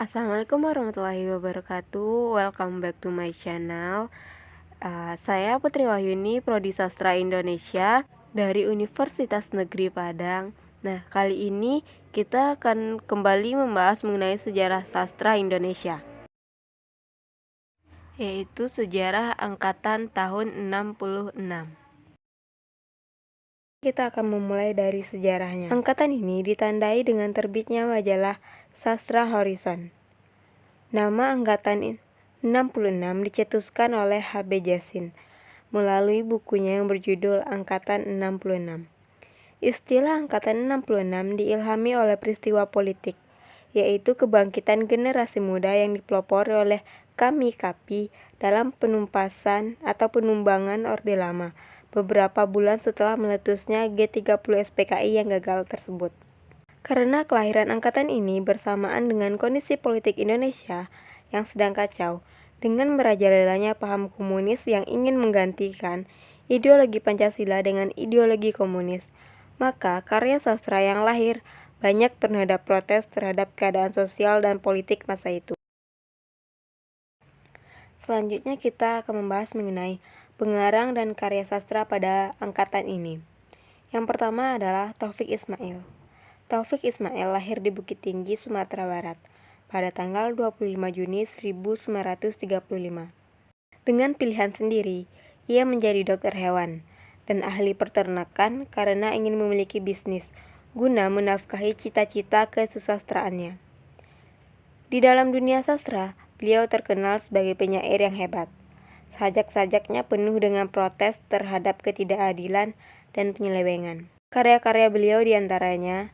Assalamualaikum warahmatullahi wabarakatuh. Welcome back to my channel. Saya Putri Wahyuni, Prodi Sastra Indonesia dari Universitas Negeri Padang. Nah, kali ini kita akan kembali membahas mengenai sejarah sastra Indonesia, yaitu sejarah angkatan tahun 66. Kita akan memulai dari sejarahnya. Angkatan ini ditandai dengan terbitnya majalah Sastra Horizon. Nama angkatan 66 dicetuskan oleh H.B. Jassin melalui bukunya yang berjudul Angkatan 66. Istilah Angkatan 66 diilhami oleh peristiwa politik, yaitu kebangkitan generasi muda yang dipelopori oleh Kami Kapi dalam penumpasan atau penumbangan Orde Lama beberapa bulan setelah meletusnya G30 SPKI yang gagal tersebut. Karena kelahiran angkatan ini bersamaan dengan kondisi politik Indonesia yang sedang kacau, dengan merajalelanya paham komunis yang ingin menggantikan ideologi Pancasila dengan ideologi komunis, maka karya sastra yang lahir banyak bernada protes terhadap keadaan sosial dan politik masa itu. Selanjutnya kita akan membahas mengenai pengarang dan karya sastra pada angkatan ini. Yang pertama adalah Taufik Ismail. Taufik Ismail lahir di Bukit Tinggi, Sumatera Barat pada tanggal 25 Juni 1935. Dengan pilihan sendiri, ia menjadi dokter hewan dan ahli peternakan karena ingin memiliki bisnis guna menafkahi cita-cita kesusastraannya. Di dalam dunia sastra, beliau terkenal sebagai penyair yang hebat. Sajak-sajaknya penuh dengan protes terhadap ketidakadilan dan penyelewengan. Karya-karya beliau diantaranya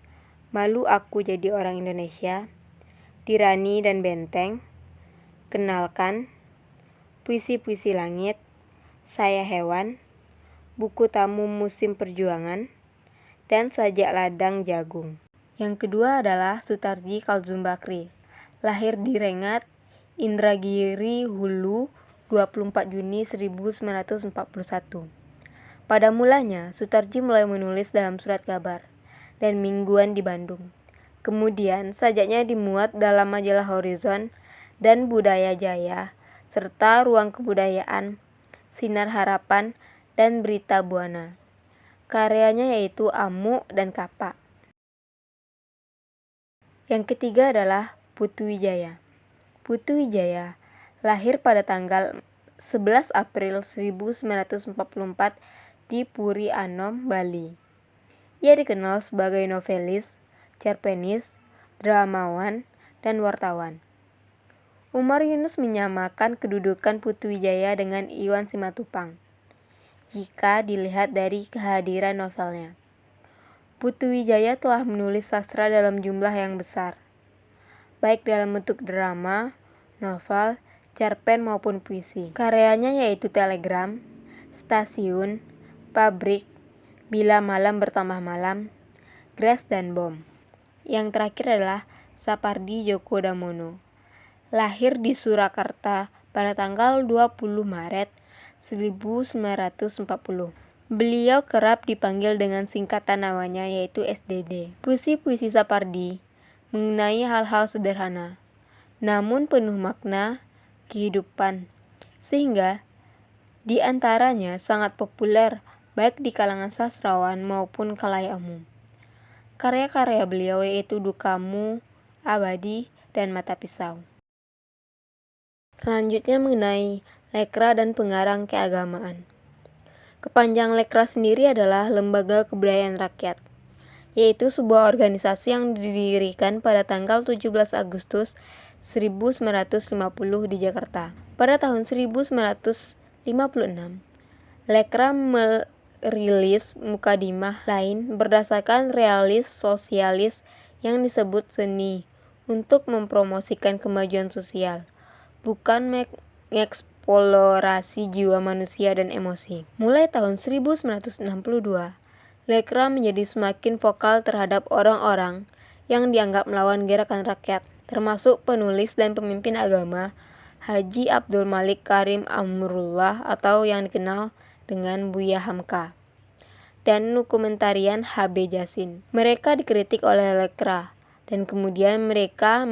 Malu Aku Jadi Orang Indonesia, Tirani dan Benteng, Kenalkan, Puisi-Puisi Langit, Saya Hewan, Buku Tamu Musim Perjuangan, dan Sajak Ladang Jagung. Yang kedua adalah Sutarji Kalzum Bakri. Lahir di Rengat, Indragiri, Hulu, 24 Juni 1941. Pada mulanya, Sutarji mulai menulis dalam surat kabar dan mingguan di Bandung. Kemudian, sajaknya dimuat dalam majalah Horizon dan Budaya Jaya, serta Ruang Kebudayaan, Sinar Harapan, dan Berita Buana. Karyanya yaitu Amu dan Kapak. Yang ketiga adalah Putu Wijaya. Putu Wijaya lahir pada tanggal 11 April 1944 di Puri Anom, Bali. Ia dikenal sebagai novelis, cerpenis, dramawan, dan wartawan. Umar Yunus menyamakan kedudukan Putu Wijaya dengan Iwan Simatupang jika dilihat dari kehadiran novelnya. Putu Wijaya telah menulis sastra dalam jumlah yang besar, baik dalam bentuk drama, novel, cerpen maupun puisi. Karyanya yaitu Telegram, Stasiun, Pabrik, Bila Malam Bertambah Malam, Grace dan Bom. Yang terakhir adalah Sapardi Djoko Damono. Lahir di Surakarta pada tanggal 20 Maret 1940. Beliau kerap dipanggil dengan singkatan namanya yaitu SDD. Puisi-puisi Sapardi mengenai hal-hal sederhana, namun penuh makna kehidupan, sehingga di antaranya sangat populer baik di kalangan sastrawan maupun khalayak umum. Karya-karya beliau yaitu Dukamu, Abadi, dan Mata Pisau. Selanjutnya mengenai Lekra dan Pengarang Keagamaan. Kepanjang Lekra sendiri adalah Lembaga Kebudayaan Rakyat, yaitu sebuah organisasi yang didirikan pada tanggal 17 Agustus 1950 di Jakarta. Pada tahun 1956, Lekra merilis mukadimah lain berdasarkan realis sosialis yang disebut seni untuk mempromosikan kemajuan sosial, bukan mengeksplorasi jiwa manusia dan emosi. Mulai tahun 1962, Lekra menjadi semakin vokal terhadap orang-orang yang dianggap melawan gerakan rakyat, termasuk penulis dan pemimpin agama Haji Abdul Malik Karim Amrullah atau yang dikenal dengan Buya Hamka, dan dokumentarian H.B. Jassin. Mereka dikritik oleh Lekra dan kemudian mereka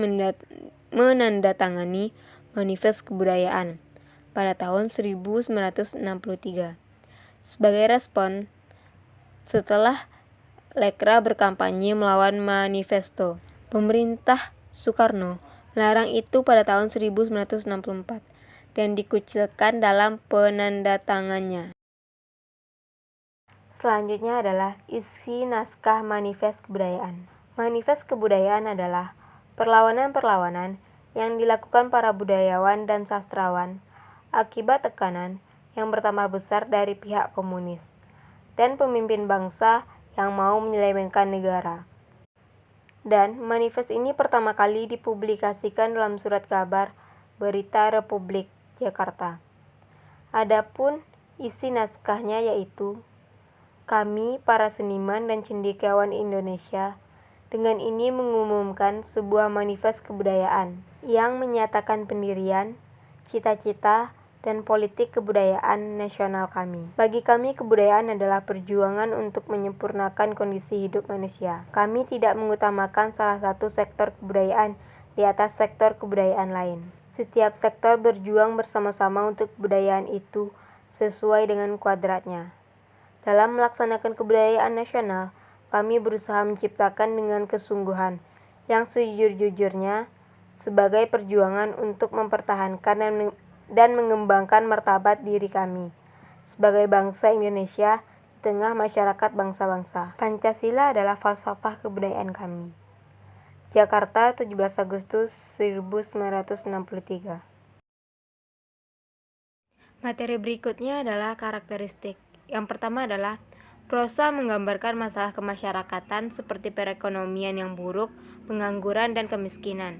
menandatangani Manifest Kebudayaan pada tahun 1963. Sebagai respon setelah Lekra berkampanye melawan manifesto, pemerintah Soekarno melarang itu pada tahun 1964 dan dikucilkan dalam penandatangannya. Selanjutnya adalah isi naskah Manifest Kebudayaan. Manifest Kebudayaan adalah perlawanan-perlawanan yang dilakukan para budayawan dan sastrawan akibat tekanan yang bertambah besar dari pihak komunis dan pemimpin bangsa yang mau menyelewengkan negara. Dan manifest ini pertama kali dipublikasikan dalam surat kabar Berita Republik Jakarta. Adapun isi naskahnya yaitu, kami para seniman dan cendekiawan Indonesia dengan ini mengumumkan sebuah manifest kebudayaan yang menyatakan pendirian, cita-cita, dan politik kebudayaan nasional kami. Bagi kami, kebudayaan adalah perjuangan untuk menyempurnakan kondisi hidup manusia. Kami tidak mengutamakan salah satu sektor kebudayaan di atas sektor kebudayaan lain. Setiap sektor berjuang bersama-sama untuk kebudayaan itu sesuai dengan kuadratnya. Dalam melaksanakan kebudayaan nasional, kami berusaha menciptakan dengan kesungguhan yang sejujur-jujurnya sebagai perjuangan untuk mempertahankan dan mengembangkan martabat diri kami sebagai bangsa Indonesia di tengah masyarakat bangsa-bangsa. Pancasila adalah falsafah kebudayaan kami. Jakarta, 17 Agustus 1963. Materi berikutnya adalah karakteristik. Yang pertama adalah prosa menggambarkan masalah kemasyarakatan seperti perekonomian yang buruk, pengangguran, dan kemiskinan.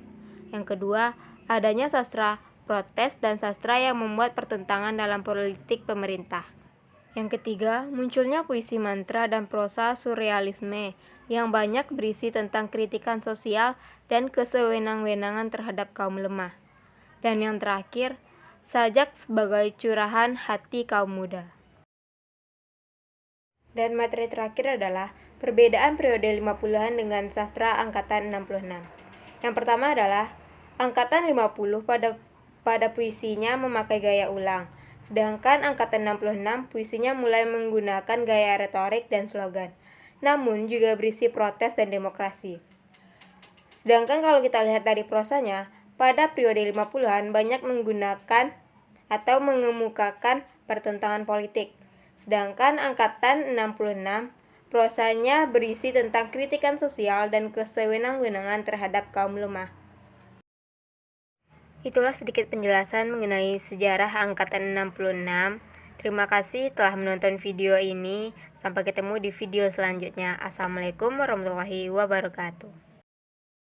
Yang kedua, adanya sastra protes dan sastra yang membuat pertentangan dalam politik pemerintah. Yang ketiga, munculnya puisi mantra dan prosa surrealisme yang banyak berisi tentang kritikan sosial dan kesewenang-wenangan terhadap kaum lemah. Dan yang terakhir, sajak sebagai curahan hati kaum muda. Dan materi terakhir adalah perbedaan periode 50-an dengan sastra angkatan 66. Yang pertama adalah angkatan 50 pada puisinya memakai gaya ulang, sedangkan angkatan 66 puisinya mulai menggunakan gaya retorik dan slogan, namun juga berisi protes dan demokrasi. Sedangkan kalau kita lihat dari prosanya, pada periode 50-an banyak menggunakan atau mengemukakan pertentangan politik. Sedangkan angkatan 66, prosanya berisi tentang kritikan sosial dan kesewenang-wenangan terhadap kaum lemah. Itulah sedikit penjelasan mengenai sejarah angkatan 66. Terima kasih telah menonton video ini. Sampai ketemu di video selanjutnya. Assalamualaikum warahmatullahi wabarakatuh.